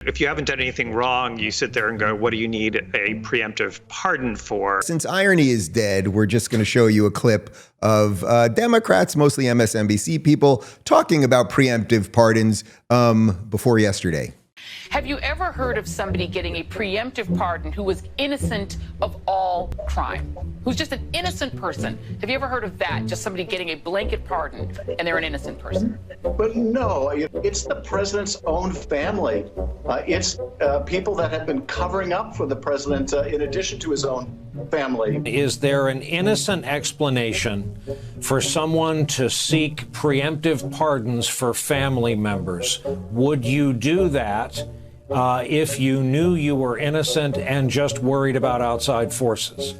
If you haven't done anything wrong, you sit there and go, what do you need a preemptive pardon for? Since irony is dead, we're just going to show you a clip of Democrats, mostly MSNBC people, talking about preemptive pardons before yesterday. Have you ever heard of somebody getting a preemptive pardon who was innocent of all crime? Who's just an innocent person? Have you ever heard of that? Just somebody getting a blanket pardon and they're an innocent person? But no, it's the president's own family. It's people that have been covering up for the president in addition to his own family. Is there an innocent explanation for someone to seek preemptive pardons for family members? Would you do that if you knew you were innocent and just worried about outside forces?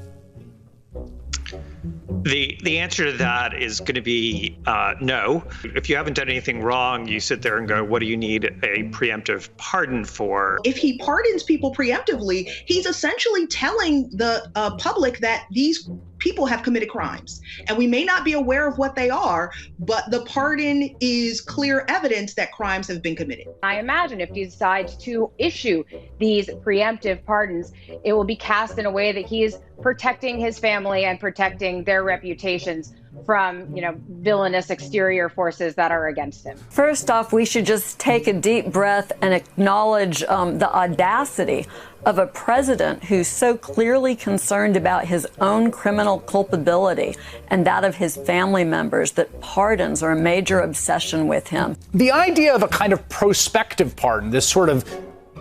The answer to that is going to be no. If you haven't done anything wrong, you sit there and go, what do you need a preemptive pardon for? If he pardons people preemptively, he's essentially telling the public that these people have committed crimes. And we may not be aware of what they are, but the pardon is clear evidence that crimes have been committed. I imagine if he decides to issue these preemptive pardons, it will be cast in a way that he is protecting his family and protecting their reputations from, villainous exterior forces that are against him. First off, we should just take a deep breath and acknowledge the audacity of a president who's so clearly concerned about his own criminal culpability and that of his family members that pardons are a major obsession with him. The idea of a kind of prospective pardon, this sort of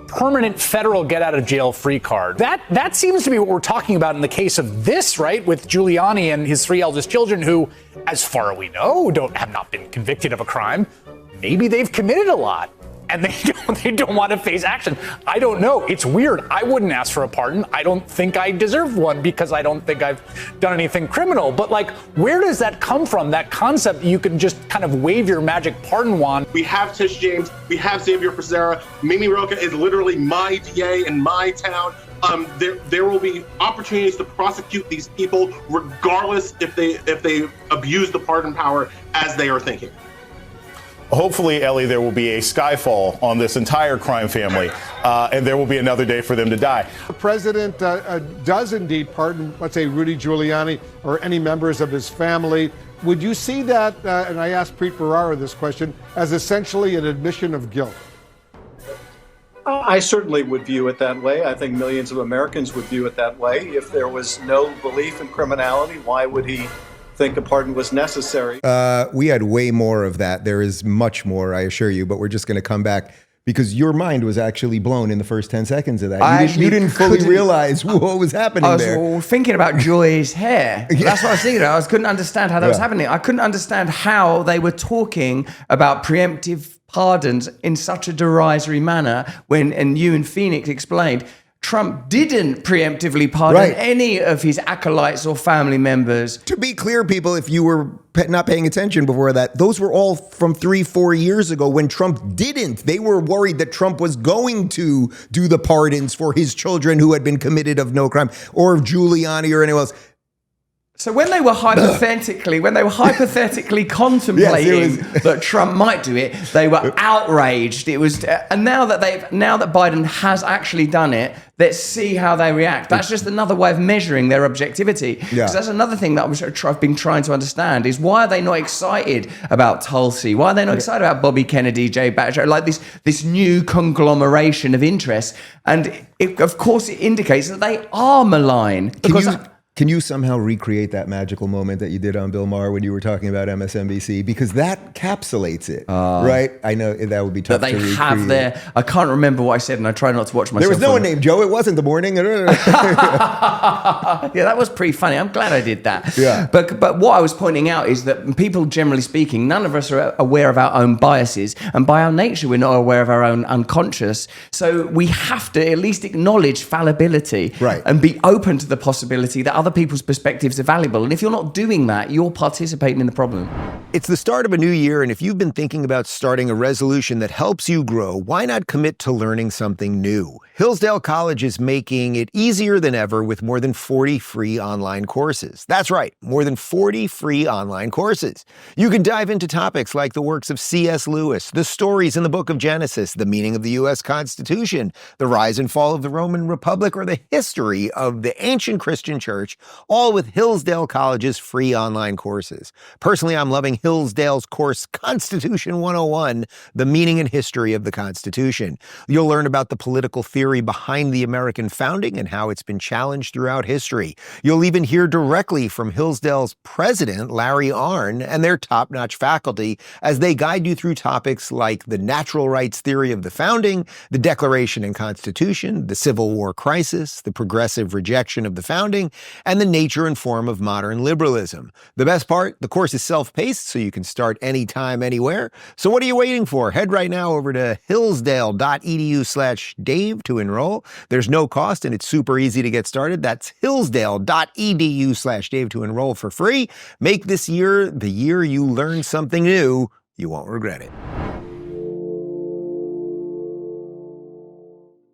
permanent federal get-out-of-jail-free card, that seems to be what we're talking about in the case of this, right, with Giuliani and his 3 eldest children who, as far as we know, have not been convicted of a crime. Maybe they've committed a lot, and they don't want to face action. I don't know. It's weird. I wouldn't ask for a pardon. I don't think I deserve one because I don't think I've done anything criminal. But, where does that come from, that concept that you can just kind of wave your magic pardon wand? We have Tish James. We have Xavier Becerra. Mimi Rocha is literally my DA in my town. There will be opportunities to prosecute these people regardless if they abuse the pardon power as they are thinking. Hopefully, Ellie, there will be a skyfall on this entire crime family, and there will be another day for them to die. The president does indeed pardon, let's say, Rudy Giuliani or any members of his family. Would you see that, and I asked Preet Bharara this question, as essentially an admission of guilt? I certainly would view it that way. I think millions of Americans would view it that way. If there was no belief in criminality, why would he think a pardon was necessary? We had way more of that. There is much more, I assure you, but we're just going to come back because your mind was actually blown in the first 10 seconds of that. You didn't fully realize what was happening there. I was thinking about Joy's hair. That's what I was thinking. I couldn't understand how that was happening. I couldn't understand how they were talking about preemptive pardons in such a derisory manner when, and you and Phoenix explained, Trump didn't preemptively pardon any of his acolytes or family members. To be clear, people, if you were not paying attention before that, those were all from 3-4 years ago when Trump didn't. They were worried that Trump was going to do the pardons for his children who had been committed of no crime, or Giuliani or anyone else. So when they were hypothetically contemplating that Trump might do it, they were outraged. It was, and now that Biden has actually done it, let's see how they react. That's just another way of measuring their objectivity. Because that's another thing that I've been trying to understand is why are they not excited about Tulsi? Why are they not excited about Bobby Kennedy, Jay Batcher? Like this new conglomeration of interests, and of course it indicates that they are malign. Can you somehow recreate that magical moment that you did on Bill Maher when you were talking about MSNBC? Because that capsulates it, right? I know that would be tough to recreate. Have their, I can't remember what I said, and I try not to watch myself. There was no one named Joe. It wasn't the morning. Yeah, that was pretty funny. I'm glad I did that. Yeah. But what I was pointing out is that people, generally speaking, none of us are aware of our own biases, and by our nature, we're not aware of our own unconscious. So we have to at least acknowledge fallibility, and be open to the possibility that other people's perspectives are valuable. And if you're not doing that, you're participating in the problem. It's the start of a new year, and if you've been thinking about starting a resolution that helps you grow, why not commit to learning something new? Hillsdale College is making it easier than ever with more than 40 free online courses. That's right, more than 40 free online courses. You can dive into topics like the works of C.S. Lewis, the stories in the book of Genesis, the meaning of the U.S. Constitution, the rise and fall of the Roman Republic, or the history of the ancient Christian church, all with Hillsdale College's free online courses. Personally, I'm loving Hillsdale's course, Constitution 101, the meaning and history of the Constitution. You'll learn about the political theory behind the American founding and how it's been challenged throughout history. You'll even hear directly from Hillsdale's president, Larry Arnn, and their top-notch faculty as they guide you through topics like the natural rights theory of the founding, the Declaration and Constitution, the Civil War crisis, the progressive rejection of the founding, and the nature and form of modern liberalism. The best part, the course is self-paced, so you can start anytime, anywhere. So what are you waiting for? Head right now over to hillsdale.edu/Dave to enroll. There's no cost and it's super easy to get started. That's hillsdale.edu/Dave to enroll for free. Make this year the year you learn something new. You won't regret it.